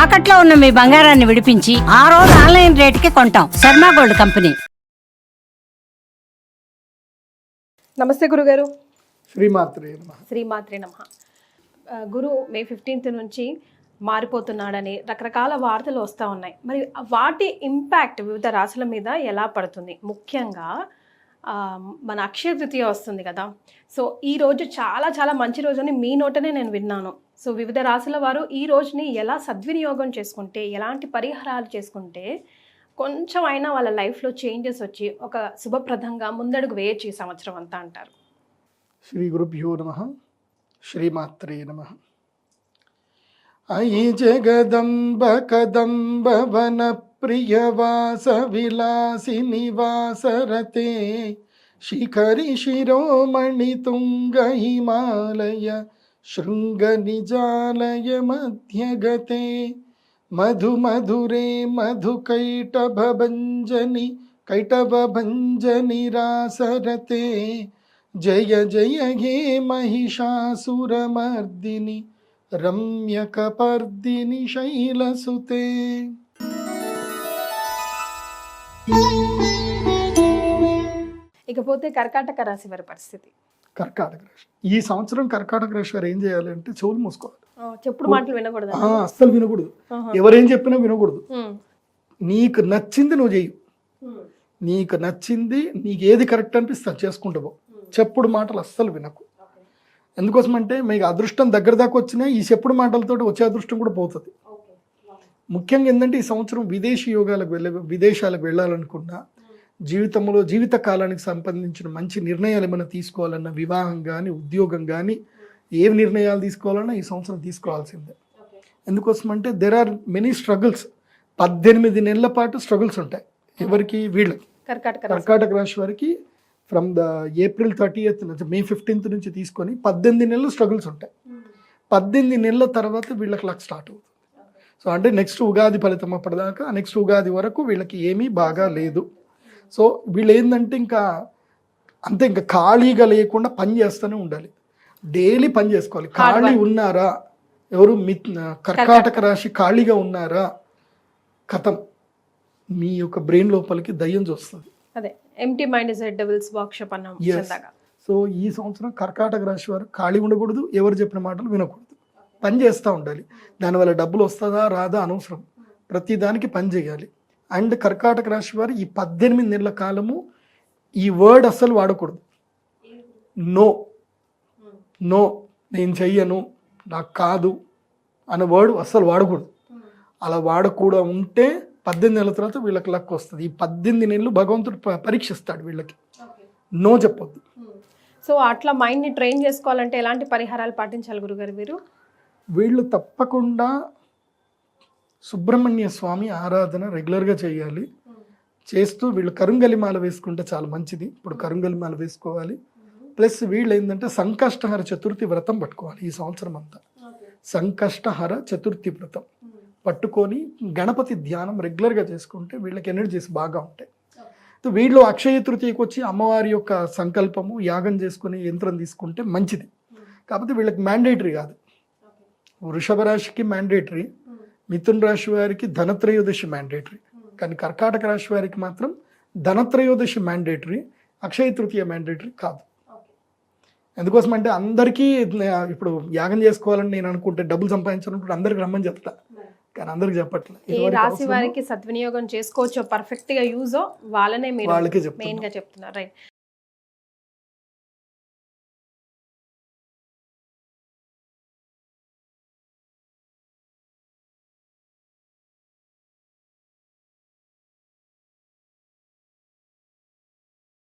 తాకట్లో ఉన్న మీ బంగారాన్ని విడిపించి ఆ రోజు ఆన్లైన్ రేటుకి కొంటాం. Sharma gold company. నమస్తే గురుగారు. శ్రీమాత్రే నమః. శ్రీమాత్రే నమః. గురు మే 15th నుంచి మారిపోతున్నాడని రకరకాల వార్తలు వస్తూ ఉన్నాయి. మరి వాటి ఇంపాక్ట్ వివిధ రాశుల మీద ఎలా పడుతుంది? ముఖ్యంగా మన అక్షయ తృతీయ వస్తుంది కదా. సో ఈ రోజు చాలా చాలా మంచి రోజు అని మీ నోటనే నేను విన్నాను. సో వివిధ రాశుల వారు ఈ రోజుని ఎలా సద్వినియోగం చేసుకుంటే, ఎలాంటి పరిహారాలు చేసుకుంటే కొంచెం అయినా వాళ్ళ లైఫ్లో చేంజెస్ వచ్చి ఒక శుభప్రదంగా ముందడుగు వేయచ్చు ఈ సంవత్సరం అంతా అంటారు? శ్రీ గురుభ్యో నమః. శ్రీమాత్రే నమః. అయి జగదంబ కదంబ వన ప్రియవాస విలాసి నివాసరతే శిఖరి శిరోమణి తుంగ హిమాలయ శృంగ నిజాలయ మధ్యగతే మధు మధురే మధు కైటభంజని రాసరతే జయ జయ హే మహిషాసురమర్దిని రమ్యకపర్దిని శైలసుతే. ఇకపోతే కర్కాటక రాశి వారి పరిస్థితి. కర్కాటక రాశి ఈ సంవత్సరం కర్కాటక రాశి వారు ఏం చేయాలి అంటే చెవులు మూసుకోవాలి. చెప్పుడు మాటలు వినకూడదు, అస్సలు వినకూడదు. ఎవరేం చెప్పినా వినకూడదు. నీకు నచ్చింది నువ్వు చెయ్యి. నీకు నచ్చింది, నీకు ఏది కరెక్ట్ అనిపిస్తే అది చేసుకుంటూ పో. చెప్పుడు మాటలు అస్సలు వినకు. ఎందుకోసం అంటే మీకు అదృష్టం దగ్గర దాకా వచ్చినా ఈ చెప్పుడు మాటలతో వచ్చే అదృష్టం కూడా పోతుంది. ముఖ్యంగా ఏంటంటే ఈ సంవత్సరం విదేశాలకు వెళ్ళాలనుకున్నా, జీవితంలో జీవిత కాలానికి సంబంధించిన మంచి నిర్ణయాలు ఏమైనా తీసుకోవాలన్నా, వివాహం కానీ ఉద్యోగం కానీ ఏ నిర్ణయాలు తీసుకోవాలన్నా ఈ సంవత్సరం తీసుకోవాల్సిందే. ఎందుకోసం అంటే దెర్ ఆర్ మెనీ స్ట్రగుల్స్. 18 నెలల పాటు స్ట్రగుల్స్ ఉంటాయి. ఎవరికి? వీళ్ళకి, కర్కాటక రాశి వారికి ఫ్రమ్ ద ఏప్రిల్ 30th నుంచి మే 15th నుంచి తీసుకొని 18 నెలలు స్ట్రగుల్స్ ఉంటాయి. 18 నెలల తర్వాత వీళ్ళకి లక్ స్టార్ట్ అవుతుంది. సో అంటే నెక్స్ట్ ఉగాది ఫలితం అప్పటిదాకా, నెక్స్ట్ ఉగాది వరకు వీళ్ళకి ఏమీ బాగా లేదు. సో వీళ్ళు ఏంటంటే ఇంకా ఖాళీగా లేకుండా పని చేస్తూనే ఉండాలి. డైలీ పని చేసుకోవాలి. ఖాళీ ఉన్నారా ఎవరు? కర్కాటక రాశి ఖాళీగా ఉన్నారా, కథం మీ యొక్క బ్రెయిన్ లోపలికి దయ్యం చూస్తుంది. అదే empty mind is a devils workshop అన్నాం. సో ఈ సంవత్సరం కర్కాటక రాశి వారు ఖాళీ ఉండకూడదు, ఎవరు చెప్పిన మాటలు వినకూడదు, పని చేస్తూ ఉండాలి. దానివల్ల డబ్బులు వస్తుందా రాదా అనవసరం, ప్రతి దానికి పని చేయాలి. అండ్ కర్కాటక రాశి వారు ఈ 18 నెలల కాలము ఈ వర్డ్ అస్సలు వాడకూడదు. నో నో, నేను చెయ్యను, నాకు కాదు అనే వర్డ్ అస్సలు వాడకూడదు. అలా వాడకూడా ఉంటే 18 నెలల తర్వాత వీళ్ళకి లక్ వస్తుంది. ఈ 18 నెలలు భగవంతుడు పరీక్షిస్తాడు వీళ్ళకి. నో చెప్పొద్దు. సో అట్లా మైండ్ని ట్రైన్ చేసుకోవాలంటే ఎలాంటి పరిహారాలు పాటించాలి గురుగారు వీరు? వీళ్ళు తప్పకుండా సుబ్రహ్మణ్య స్వామి ఆరాధన రెగ్యులర్గా చేయాలి. చేస్తూ వీళ్ళు కరుంగలిమాల వేసుకుంటే చాలా మంచిది. ఇప్పుడు కరుంగలిమాల వేసుకోవాలి. ప్లస్ వీళ్ళు ఏంటంటే సంకష్టహర చతుర్థి వ్రతం పట్టుకోవాలి. ఈ సంవత్సరం అంతా సంకష్టహర చతుర్థి వ్రతం పట్టుకొని గణపతి ధ్యానం రెగ్యులర్గా చేసుకుంటే వీళ్ళకి ఎనర్జీస్ బాగా ఉంటాయి. వీళ్ళు అక్షయ తృతీయకి వచ్చి అమ్మవారి యొక్క సంకల్పము యాగం చేసుకుని యంత్రం తీసుకుంటే మంచిది. కాకపోతే వీళ్ళకి మ్యాండేటరీ కాదు. వృషభ రాశికి మ్యాండేటరీ, మిథున్ రాశి వారికి ధనత్రయోదశి మ్యాండేటరీ. కానీ కర్కాటక రాశి వారికి మాత్రం ధనత్రయోదశి మ్యాండేటరీ, అక్షయ తృతీయ మ్యాండేటరీ కాదు. ఎందుకోసం అంటే అందరికీ ఇప్పుడు యాగం చేసుకోవాలని నేను అనుకుంటే, డబ్బులు సంపాదించాలనుకుంటే అందరికి రమ్మని చెప్తా, కానీ అందరికి చెప్పట్లేదు. ఏ రాశి వారికి సద్వినియోగం చేసుకోవచ్చో, పర్ఫెక్ట్ గా యూజో వాళ్ళనే మీరు మెయిన్ గా చెప్తున్నారు. రైట్.